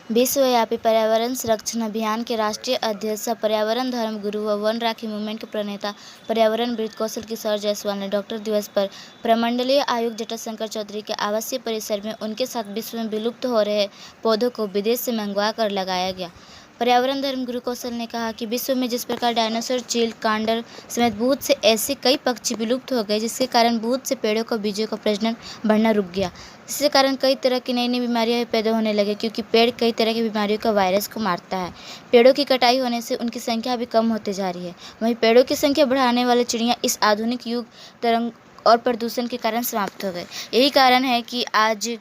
विश्वव्यापी पर्यावरण संरक्षण अभियान के राष्ट्रीय अध्यक्ष, पर्यावरण धर्म गुरु व वन राखी मूवमेंट के प्रणेता पर्यावरणविद कौशल किशोर जायसवाल ने डॉक्टर दिवस पर प्रमंडलीय आयुक्त जटाशंकर चौधरी के आवासीय परिसर में उनके साथ विश्व में विलुप्त हो रहे पौधों को विदेश से मंगवा कर लगाया गया। पर्यावरण धर्म गुरु कौशल ने कहा कि विश्व में जिस प्रकार डायनासोर, चील, कांडर समेत बहुत से ऐसे कई पक्षी विलुप्त हो गए, जिसके कारण बहुत से पेड़ों का बीजों का प्रजनन बढ़ना रुक गया, जिसके कारण कई तरह की नई नई बीमारियां पैदा होने लगी, क्योंकि पेड़ कई तरह की बीमारियों का वायरस को मारता है। पेड़ों की कटाई होने से उनकी संख्या भी कम होती जा रही है। वहीं पेड़ों की संख्या बढ़ाने वाले चिड़ियां इस आधुनिक युग तरंग और प्रदूषण के कारण समाप्त हो गए। यही कारण है कि आज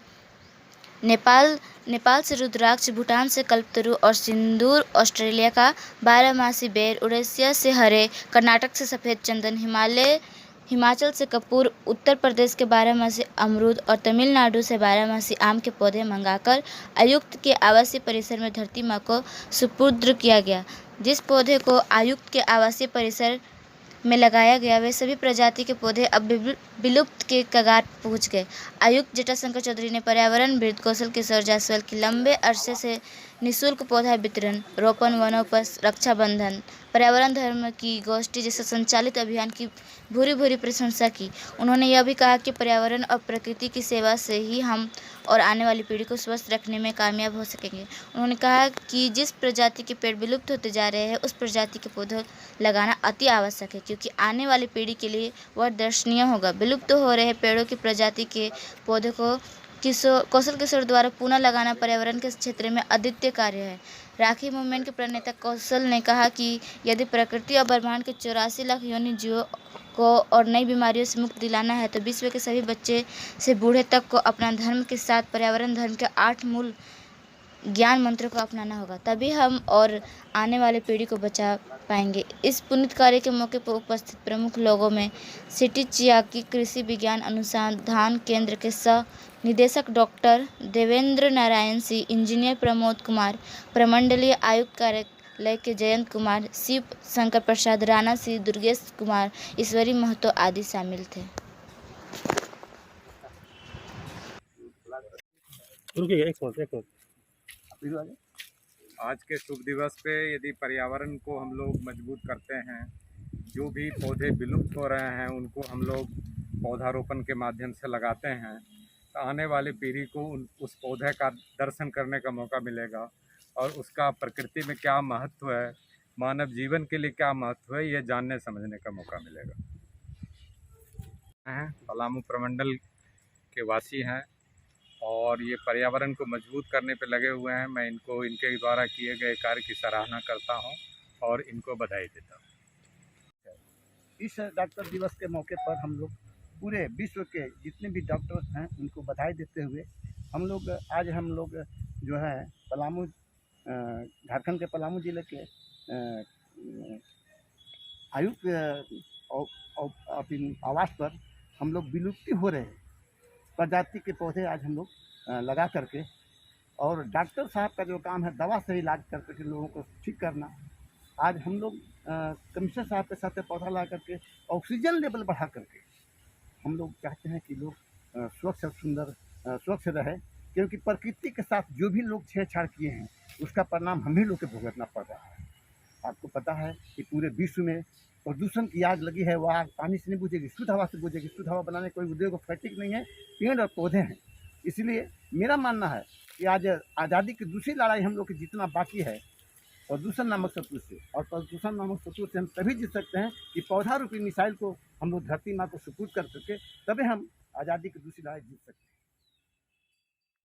नेपाल से रुद्राक्ष, भूटान से कल्पतरु और सिंदूर, ऑस्ट्रेलिया का बारहमासी बेर, उड़ीसा से हरे, कर्नाटक से सफ़ेद चंदन, हिमाचल से कपूर, उत्तर प्रदेश के बारहमासी अमरूद और तमिलनाडु से बारहमासी आम के पौधे मंगाकर आयुक्त के आवासीय परिसर में धरती माँ को सुपुर्द किया गया। जिस पौधे को आयुक्त के आवासीय परिसर में लगाया गया, वे सभी प्रजाति के पौधे अब विलुप्त के कगार पर पहुंच गए। आयुक्त जटाशंकर चौधरी ने पर्यावरणविद कौशल किशोर जायसवाल की लंबे अरसे से निःशुल्क पौधा वितरण, रोपण, वनों पर रक्षाबंधन, पर्यावरण धर्म की गोष्ठी जैसे संचालित अभियान की भूरी भूरी प्रशंसा की। उन्होंने यह भी कहा कि पर्यावरण और प्रकृति की सेवा से ही हम और आने वाली पीढ़ी को स्वस्थ रखने में कामयाब हो सकेंगे। उन्होंने कहा कि जिस प्रजाति के पेड़ विलुप्त होते जा रहे हैं, उस प्रजाति के पौधे लगाना अति आवश्यक है, क्योंकि आने वाली पीढ़ी के लिए वह दर्शनीय होगा। विलुप्त हो रहे पेड़ों की प्रजाति के पौधों को कौशल किशोर द्वारा पुनः लगाना पर्यावरण के क्षेत्र में अद्वितीय कार्य है। राखी मूवमेंट के प्रणेता कौशल ने कहा कि यदि प्रकृति और ब्रह्मांड के 84 लाख योनि जीवों को और नई बीमारियों से मुक्त दिलाना है, तो विश्व के सभी बच्चे से बूढ़े तक को अपना धर्म के साथ पर्यावरण धर्म के 8 मूल ज्ञान मंत्रों को अपनाना होगा, तभी हम और आने वाली पीढ़ी को बचा पाएंगे। इस पुनीत कार्य के मौके पर उपस्थित प्रमुख लोगों में सिटी चियाकी कृषि विज्ञान अनुसंधान केंद्र के सह निदेशक डॉक्टर देवेंद्र नारायण सिंह, इंजीनियर प्रमोद कुमार, प्रमंडलीय आयुक्त कार्यालय के जयंत कुमार, शिव शंकर प्रसाद, राणा सिंह, दुर्गेश कुमार, ईश्वरी महतो आदि शामिल थे। आज के शुभ दिवस पे यदि पर्यावरण को हम लोग मजबूत करते हैं, जो भी पौधे विलुप्त हो रहे हैं उनको हम लोग पौधारोपण के माध्यम से लगाते हैं, तो आने वाली पीढ़ी को उस पौधे का दर्शन करने का मौका मिलेगा और उसका प्रकृति में क्या महत्व है, मानव जीवन के लिए क्या महत्व है, ये जानने समझने का मौका मिलेगा। पलामू प्रमंडल के वासी हैं और ये पर्यावरण को मजबूत करने पे लगे हुए हैं। मैं इनके द्वारा किए गए कार्य की सराहना करता हूं और इनको बधाई देता हूं। इस डॉक्टर दिवस के मौके पर हम लोग पूरे विश्व के जितने भी डॉक्टर्स हैं उनको बधाई देते हुए आज हम लोग जो है पलामू, झारखंड के पलामू जिले के आयुक्त आवास पर हम लोग विलुप्ति हो रहे प्रजाति के पौधे आज हम लोग लगा करके, और डॉक्टर साहब का जो काम है दवा से इलाज करके लोगों को ठीक करना, आज हम लोग कमिश्नर साहब के साथ पौधा ला करके ऑक्सीजन लेवल बढ़ा करके हम लोग चाहते हैं कि लोग स्वच्छ और सुंदर स्वच्छ रहे, क्योंकि प्रकृति के साथ जो भी लोग छेड़छाड़ किए हैं उसका परिणाम हम ही लोग को भुगतना पड़ रहा है। आपको पता है कि पूरे विश्व में प्रदूषण की आग लगी है, वो आग पानी से नहीं बुझेगी, शुद्ध हवा से बुझेगी। शुद्ध हवा बनाने कोई उद्योग फैक्ट्री नहीं है, पेड़ और पौधे हैं। इसलिए मेरा मानना है कि आज आज़ादी की दूसरी लड़ाई हम लोग की जीतना बाकी है प्रदूषण नामक शत्रु से, और प्रदूषण नामक शत्रु से हम तभी जीत सकते हैं कि पौधा रूपी मिसाइल को हम लोग धरती माँ को सुपुर्द कर सके, तभी हम आज़ादी की दूसरी लड़ाई जीत सकते हैं।